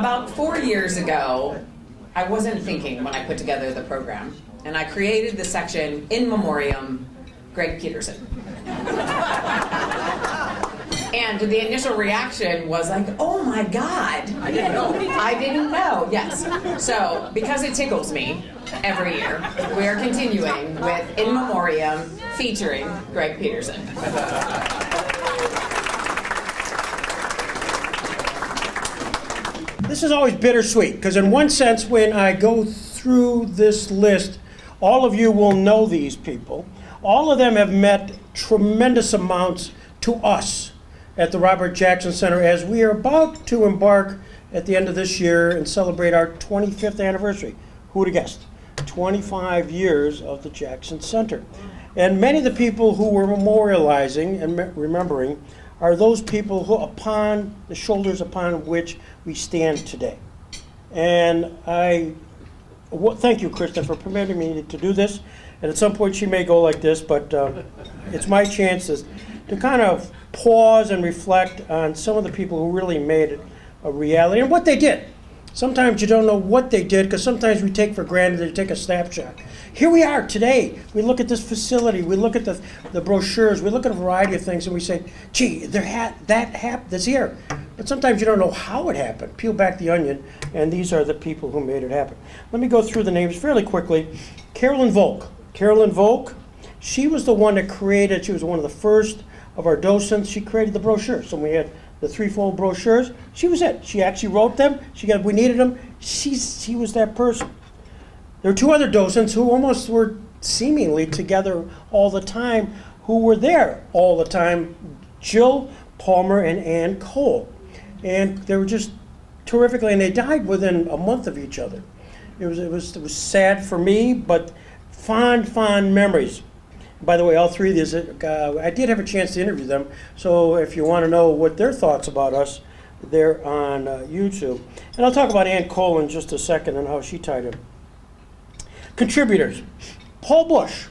About 4 years ago, I wasn't thinking when I put together the program, and I created the section In Memorium, Greg Peterson. And the initial reaction was like, oh my God. I didn't know, yes. So, because it tickles me every year, we are continuing with In Memoriam featuring Greg Peterson. This is always bittersweet, because in one sense, when I go through this list, all of you will know these people. All of them have meant tremendous amounts to us at the Robert Jackson Center as we are about to embark at the end of this year and celebrate our 25th anniversary. Who would have guessed? 25 years of the Jackson Center. And many of the people who we're memorializing and remembering are those people who, upon the shoulders upon which we stand today. And thank you, Kristen, for permitting me to do this. And at some point she may go like this, but it's my chance to kind of pause and reflect on some of the people who really made it a reality and what they did. Sometimes you don't know what they did because sometimes we take for granted that you take a snapshot. Here we are today. We look at this facility. We look at the brochures. We look at a variety of things and we say, gee, that happened. That's here. But sometimes you don't know how it happened. Peel back the onion, and these are the people who made it happen. Let me go through the names fairly quickly. Carolyn Volk. Carolyn Volk, she was the one that created, she was one of the first of our docents. She created the brochures. So we had the threefold brochures. She was it. She actually wrote them. We needed them. She was that person. There were two other docents who almost were seemingly together all the time, who were there all the time, Jill Palmer and Ann Cole. And they were just terrifically, and they died within a month of each other. It was sad for me, but fond memories. By the way, all three of these, I did have a chance to interview them, so if you want to know what their thoughts about us, they're on YouTube. And I'll talk about Ann Cole in just a second and how she tied in. Contributors. Paul Bush,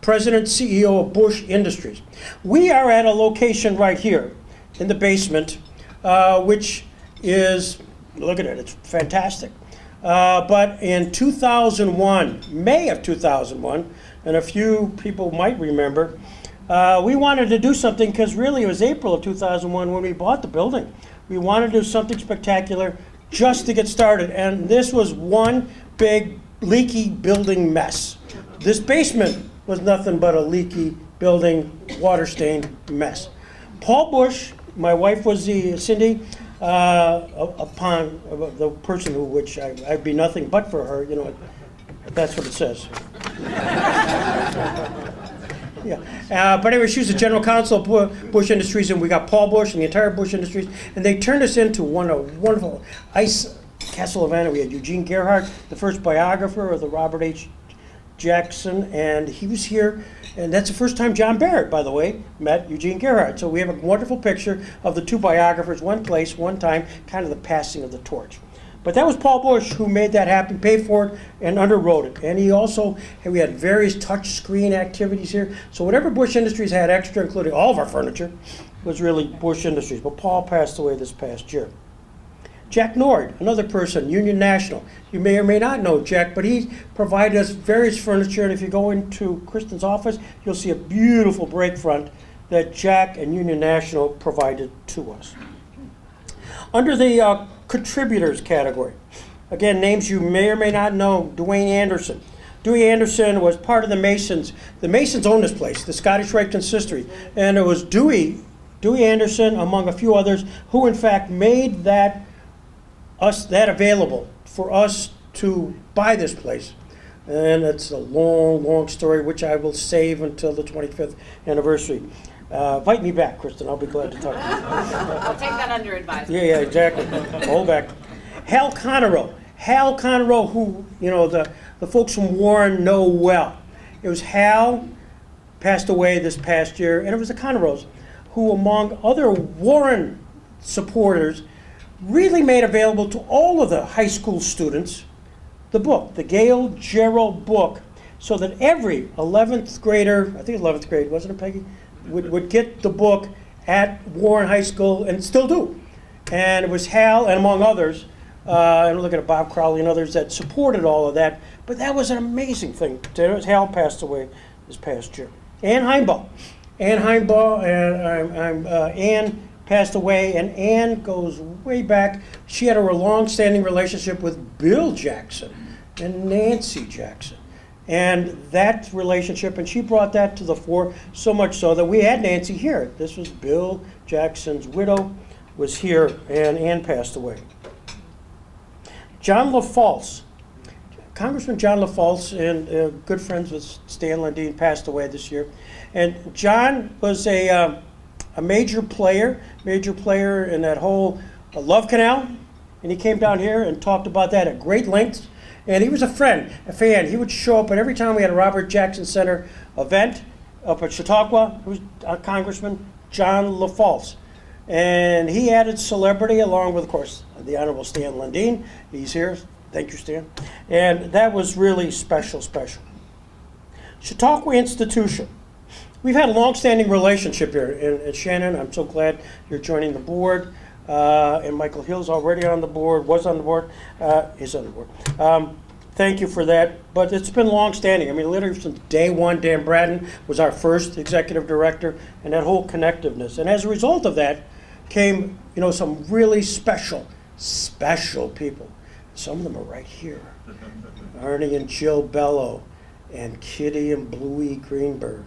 President, CEO of Bush Industries. We are at a location right here in the basement, which is, look at it, it's fantastic. But in 2001, May of 2001, and a few people might remember, we wanted to do something because really it was April of 2001 when we bought the building. We wanted to do something spectacular just to get started, and this was one big leaky building mess. This basement was nothing but a leaky building, water-stained mess. Paul Bush, my wife was Cindy, upon the person who, which I'd be nothing but for her, you know, that's what it says. Yeah. But anyway, she was the general counsel of Bush Industries, and we got Paul Bush and the entire Bush Industries, and they turned us into one wonderful ice castle event. We had Eugene Gerhardt, the first biographer of the Robert H. Jackson, and he was here, and that's the first time John Barrett, by the way, met Eugene Gerhardt. So we have a wonderful picture of the two biographers, one place, one time, kind of the passing of the torch. But that was Paul Bush who made that happen, paid for it, and underwrote it. And we had various touch screen activities here. So whatever Bush Industries had extra, including all of our furniture, was really Bush Industries. But Paul passed away this past year. Jack Nord, another person, Union National. You may or may not know Jack, but he provided us various furniture, and if you go into Kristen's office, you'll see a beautiful break front that Jack and Union National provided to us. Under the contributors category, again, names you may or may not know, Dwayne Anderson. Dewey Anderson was part of the Masons. The Masons owned this place, the Scottish Rite Consistory, and it was Dewey Anderson, among a few others, who in fact made that available for us to buy this place. And it's a long story, which I will save until the 25th anniversary. Invite me back, Kristen. I'll be glad to talk to you. I'll take that under advisement. Yeah, exactly. Hold back. Hal Conroe, who, you know, the folks from Warren know well. It was Hal, passed away this past year, and it was the Conroes who, among other Warren supporters, really made available to all of the high school students the book, the Gail Jarrell book, so that every 11th grader, I think 11th grade, wasn't it, Peggy, would get the book at Warren High School, and still do. And it was Hal, and among others, and look at Bob Crowley and others that supported all of that. But that was an amazing thing. Hal passed away this past year. Ann Heimbaugh. Ann passed away, and Ann goes way back. She had a long-standing relationship with Bill Jackson and Nancy Jackson. And that relationship, and she brought that to the fore, so much so that we had Nancy here. This was Bill Jackson's widow, was here, and Ann passed away. John LaFalce. Congressman John LaFalce, and good friends with Stan Lundeen, passed away this year. And John was a major player in that whole Love Canal. And he came down here and talked about that at great length. And he was a fan. He would show up, and every time we had a Robert Jackson Center event up at Chautauqua, it was Congressman John LaFalce. And he added celebrity along with, of course, the Honorable Stan Lundeen. He's here. Thank you, Stan. And that was really special. Chautauqua Institution. We've had a long-standing relationship here. And Shannon, I'm so glad you're joining the board. And Michael Hill's already on the board, is on the board. Thank you for that. But it's been long-standing. I mean, literally since day one, Dan Braden was our first executive director, and that whole connectiveness. And as a result of that came, some really special people. Some of them are right here. Arnie and Jill Bello, and Kitty and Bluey Greenberg,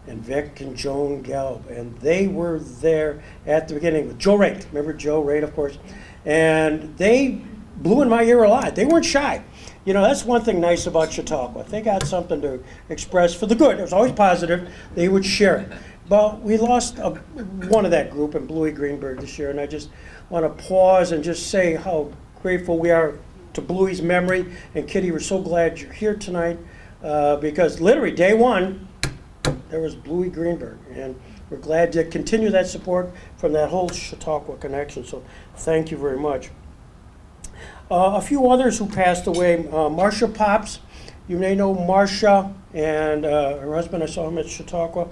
and Vic and Joan Gelb, and they were there at the beginning with Joe Raitt. Remember Joe Raitt, of course? And they blew in my ear a lot. They weren't shy. That's one thing nice about Chautauqua. If they got something to express for the good, it was always positive, they would share it. But we lost one of that group in Bluey Greenberg this year, and I just want to pause and just say how grateful we are to Bluey's memory. And Kitty, we're so glad you're here tonight because literally day one, there was Bluey Greenberg, and we're glad to continue that support from that whole Chautauqua connection, so thank you very much. A few others who passed away, Marcia Pops, you may know Marcia and her husband. I saw him at Chautauqua,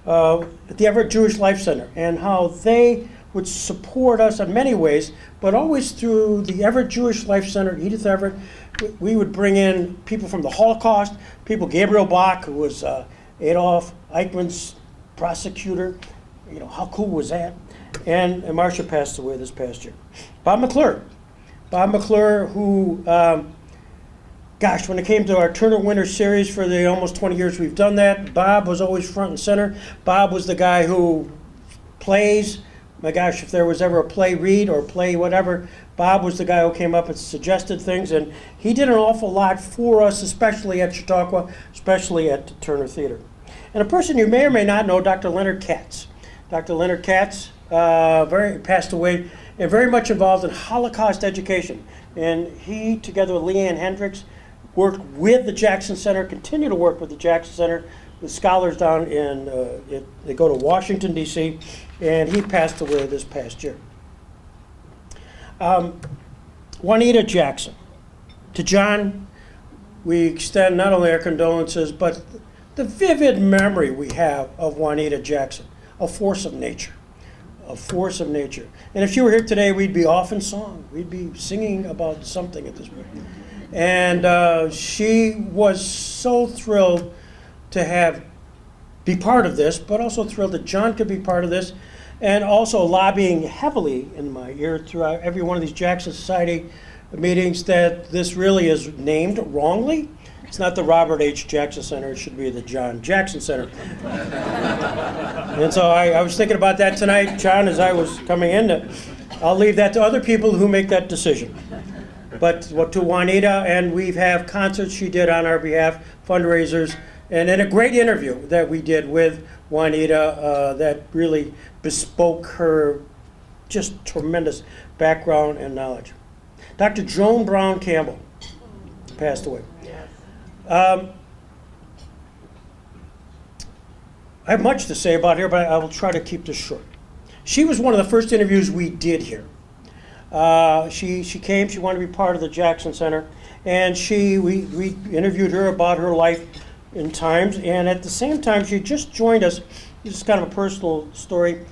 at the Everett Jewish Life Center, and how they would support us in many ways, but always through the Everett Jewish Life Center, Edith Everett. We would bring in people from the Holocaust, Gabriel Bach, who was Adolf Eichmann's prosecutor. How cool was that? And Marcia passed away this past year. Bob McClure, who, when it came to our Turner Winter Series for the almost 20 years we've done that, Bob was always front and center. Bob was the guy who plays. My gosh, if there was ever a play read or play whatever, Bob was the guy who came up and suggested things, and he did an awful lot for us, especially at Chautauqua, especially at the Turner Theater. And a person you may or may not know, Dr. Leonard Katz. Dr. Leonard Katz passed away and very much involved in Holocaust education. And he, together with Leanne Hendricks, worked with the Jackson Center, continue to work with the Jackson Center, with scholars down in, they go to Washington, D.C., and he passed away this past year. Juanita Jackson. To John, we extend not only our condolences, but the vivid memory we have of Juanita Jackson, a force of nature. And if she were here today, we'd be off in song. We'd be singing about something at this point. And she was so thrilled to be part of this, but also thrilled that John could be part of this, and also lobbying heavily in my ear throughout every one of these Jackson Society meetings that this really is named wrongly. It's not the Robert H. Jackson Center, it should be the John Jackson Center. And so I was thinking about that tonight, John, as I was coming in. I'll leave that to other people who make that decision. But to Juanita, and we have concerts she did on our behalf, fundraisers, and then a great interview that we did with Juanita that really bespoke her just tremendous background and knowledge. Dr. Joan Brown Campbell passed away. I have much to say about her, but I will try to keep this short. She was one of the first interviews we did here. She came, she wanted to be part of the Jackson Center, and we interviewed her about her life in times, and at the same time, she just joined us. This is kind of a personal story.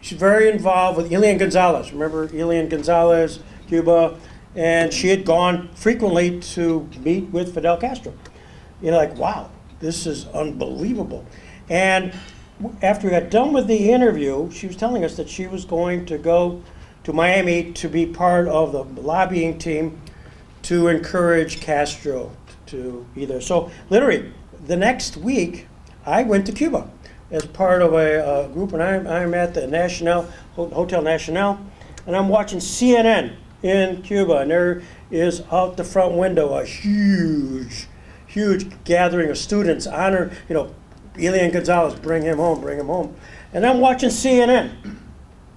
She's very involved with Elian Gonzalez. Remember Elian Gonzalez, Cuba? And she had gone frequently to meet with Fidel Castro. You're like, wow, this is unbelievable. And after we got done with the interview, she was telling us that she was going to go to Miami to be part of the lobbying team to encourage Castro to be there. So literally, the next week, I went to Cuba as part of a group, and I'm at the Hotel Nacional, and I'm watching CNN in Cuba, and there is out the front window a huge gathering of students honor, Elian Gonzalez, bring him home. And I'm watching CNN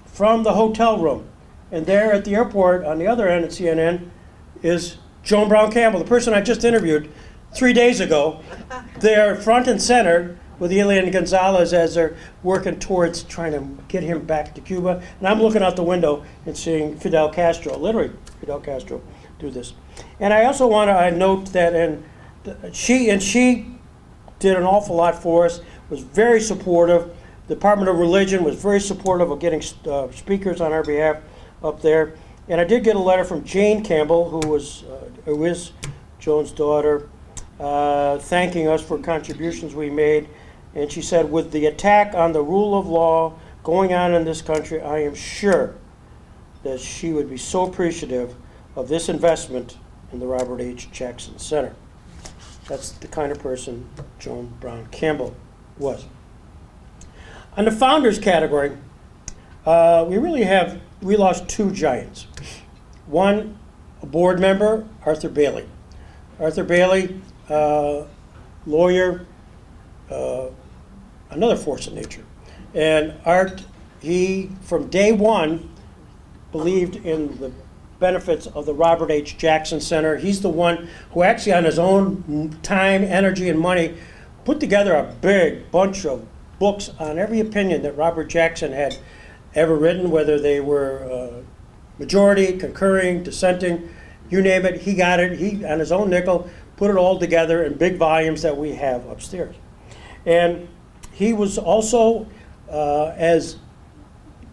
from the hotel room. And there at the airport, on the other end of CNN, is Joan Brown Campbell, the person I just interviewed 3 days ago. They're front and center with Elian Gonzalez as they're working towards trying to get him back to Cuba. And I'm looking out the window and seeing Fidel Castro, literally Fidel Castro, do this. And I also want to note that she did an awful lot for us, was very supportive. The Department of Religion was very supportive of getting speakers on our behalf up there. And I did get a letter from Jane Campbell, who is Joan's daughter, thanking us for contributions we made. And she said, with the attack on the rule of law going on in this country, I am sure that she would be so appreciative of this investment in the Robert H. Jackson Center. That's the kind of person Joan Brown Campbell was. On the founders category, we lost two giants. One, a board member, Arthur Bailey. Arthur Bailey, lawyer, another force of nature. And Art, he, from day one, believed in the benefits of the Robert H. Jackson Center. He's the one who actually, on his own time, energy, and money, put together a big bunch of books on every opinion that Robert Jackson had ever written, whether they were majority, concurring, dissenting, you name it, he got it. He, on his own nickel, put it all together in big volumes that we have upstairs. And he was also,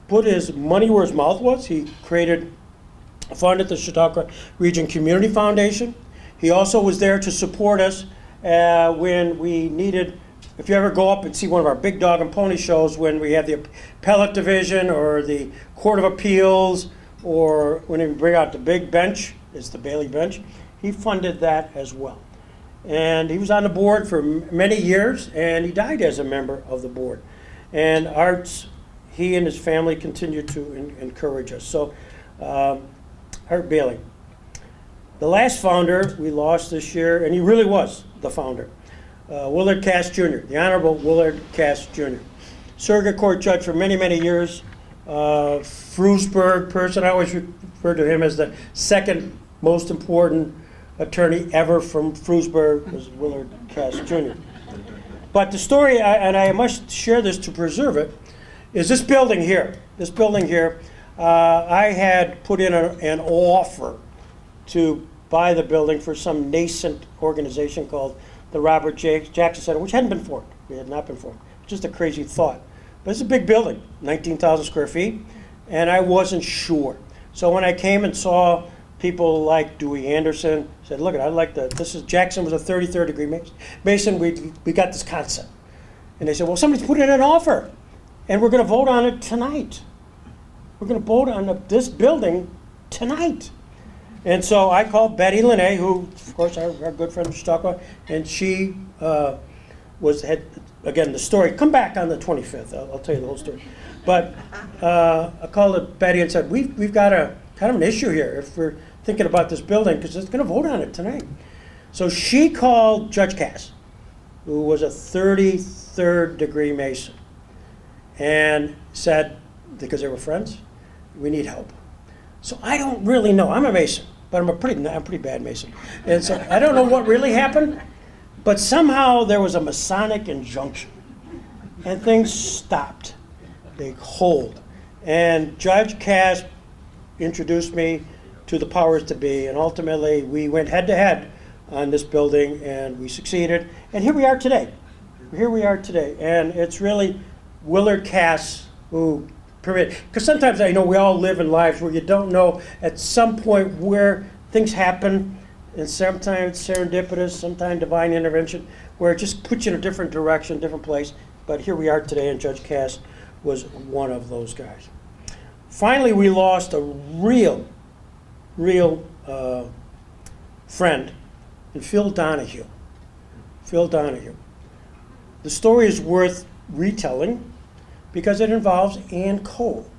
put his money where his mouth was. He created a fund at the Chautauqua Region Community Foundation. He also was there to support us when we needed, if you ever go up and see one of our big dog and pony shows, when we have the appellate division or the Court of Appeals, or when we bring out the big bench, it's the Bailey bench, he funded that as well. And he was on the board for many years, and he died as a member of the board. And he and his family continued to encourage us. So, Art Bailey. The last founder we lost this year, and he really was the founder, Willard Cass Jr., the Honorable Willard Cass Jr. Surrogate court judge for many, many years. Frewsburg person, I always refer to him as the second most important attorney ever from Frewsburg, was Willard Cass Jr. But the story, and I must share this to preserve it, is this building here. This building here, I had put in an offer to buy the building for some nascent organization called the Robert Jackson Center, which hadn't been formed. It had not been formed. Just a crazy thought. But it's a big building, 19,000 square feet, and I wasn't sure. So when I came and saw people like Dewey Anderson, said, look, I'd like Jackson was a 33rd degree Mason, we got this concept. And they said, well, somebody's put in an offer, and we're going to vote on it tonight. We're going to vote on this building tonight. And so I called Betty Linnae, who, of course, our good friend from Chautauqua, and she had, again, the story, come back on the 25th, I'll tell you the whole story. But I called Betty and said, we've got a kind of an issue here if we're thinking about this building, because it's going to vote on it tonight. So she called Judge Cass, who was a 33rd degree Mason, and said, because they were friends, we need help. So I don't really know. I'm a Mason, but I'm a pretty bad Mason. And so I don't know what really happened, but somehow there was a Masonic injunction, and things stopped. They hold. And Judge Cass introduced me to the powers to be, and ultimately we went head to head on this building, and we succeeded. And here we are today. And it's really Willard Cass who permit. Because sometimes I know we all live in lives where you don't know at some point where things happen, and sometimes serendipitous, sometimes divine intervention, where it just puts you in a different direction, different place. But here we are today, and Judge Cass was one of those guys. Finally, we lost a real friend in Phil Donahue. Phil Donahue. The story is worth retelling because it involves Ann Cole.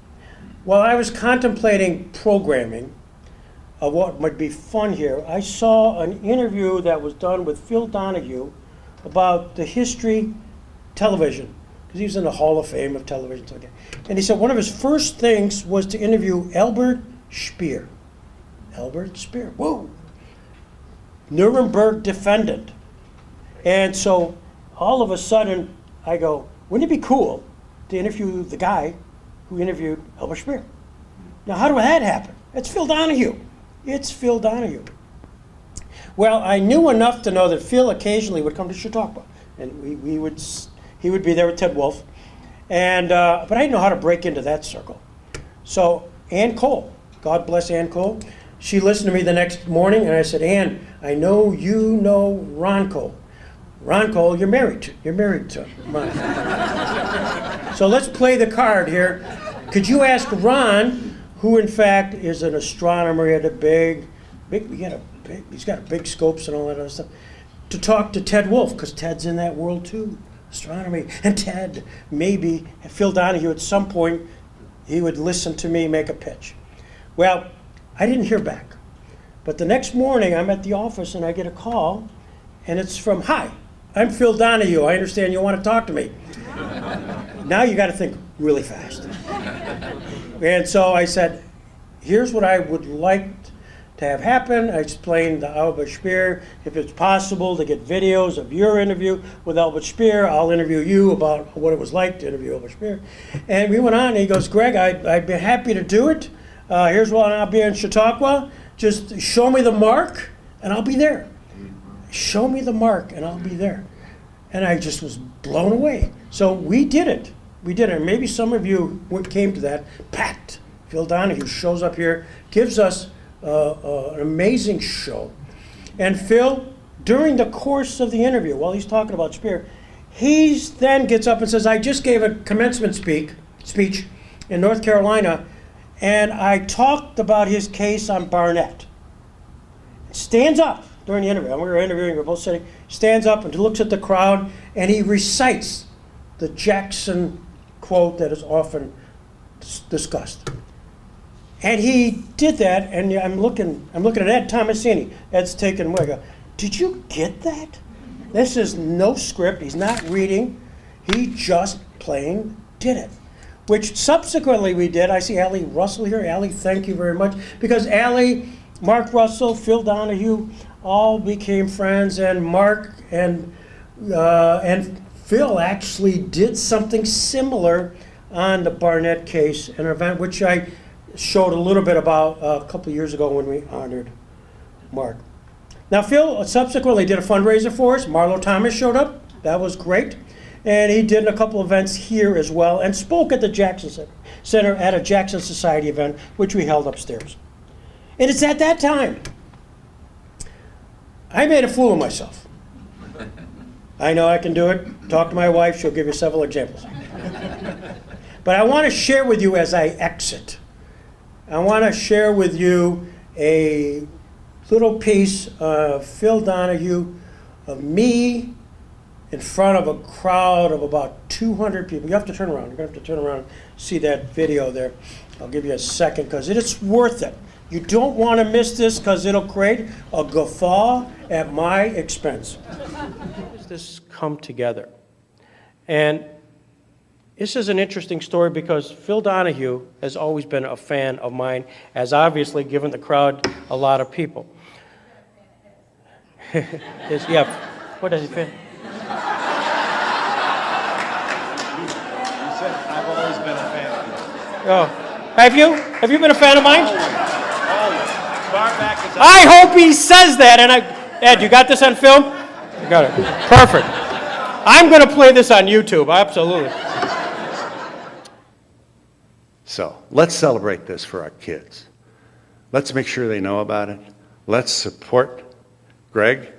While I was contemplating programming of what might be fun here, I saw an interview that was done with Phil Donahue about the history television, because he was in the Hall of Fame of television. And he said one of his first things was to interview Albert Speer. Albert Speer, whoa! Nuremberg defendant. And so all of a sudden I go, wouldn't it be cool to interview the guy who interviewed Albert Speer? Now how did that happen? It's Phil Donahue. It's Phil Donahue. Well, I knew enough to know that Phil occasionally would come to Chautauqua, and he would be there with Ted Wolfe, and but I didn't know how to break into that circle. So Ann Cole, God bless Ann Cole, she listened to me the next morning, and I said, Ann, I know you know Ron Cole. Ron Cole, you're married to Ron. So let's play the card here. Could you ask Ron, who in fact is an astronomer, he had a he's got big scopes and all that other stuff, to talk to Ted Wolfe, because Ted's in that world too, astronomy. And Ted, maybe, Phil Donahue, at some point, he would listen to me make a pitch. Well, I didn't hear back. But the next morning, I'm at the office and I get a call, and it's from, hi, I'm Phil Donahue. I understand you want to talk to me. Now you got to think really fast. And so I said, here's what I would like to have happen. I explained to Albert Speer, if it's possible to get videos of your interview with Albert Speer, I'll interview you about what it was like to interview Albert Speer. And we went on, and he goes, Greg, I'd be happy to do it. Here's when I'll be in Chautauqua. Just show me the mark, and I'll be there. Show me the mark, and I'll be there. And I just was blown away. So we did it. We did it. And maybe some of you came to that. Packed. Phil Donahue shows up here, gives us an amazing show. And Phil, during the course of the interview, while he's talking about Speer, he then gets up and says, I just gave a commencement speech in North Carolina, and I talked about his case on Barnett. Stands up during the interview. We were interviewing, we were both sitting. Stands up and looks at the crowd, and he recites the Jackson quote that is often discussed. And he did that, and I'm looking at Ed Tomasini. Ed's taking away. I go, did you get that? This is no script. He's not reading. He just plain did it. Which subsequently we did. I see Allie Russell here. Allie, thank you very much. Because Allie, Mark Russell, Phil Donahue all became friends, and Mark and Phil actually did something similar on the Barnett case, an event which I showed a little bit about a couple of years ago when we honored Mark. Now, Phil subsequently did a fundraiser for us. Marlo Thomas showed up. That was great. And he did a couple events here as well, and spoke at the Jackson Center at a Jackson Society event, which we held upstairs. And it's at that time I made a fool of myself. I know I can do it. Talk to my wife. She'll give you several examples. But I want to share with you as I exit. I want to share with you a little piece of Phil Donahue, of me in front of a crowd of about 200 people. You have to turn around. You're going to have to turn around and see that video there. I'll give you a second because it's worth it. You don't want to miss this because it'll create a guffaw at my expense. How does this come together? And this is an interesting story because Phil Donahue has always been a fan of mine, has obviously given the crowd a lot of people. Yeah, what does he feel? You said I've always been a fan of yours. Oh, have you? Have you been a fan of mine? Always. Far back as I hope he says that. And Ed, you got this on film? You got it. Perfect. I'm going to play this on YouTube. Absolutely. So let's celebrate this for our kids. Let's make sure they know about it. Let's support Greg.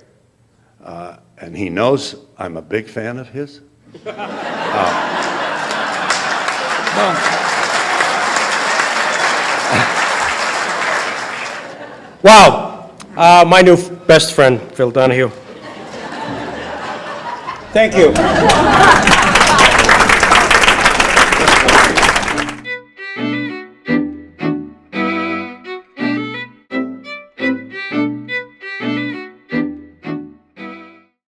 And he knows I'm a big fan of his. Wow. My new best friend, Phil Donahue. Thank you.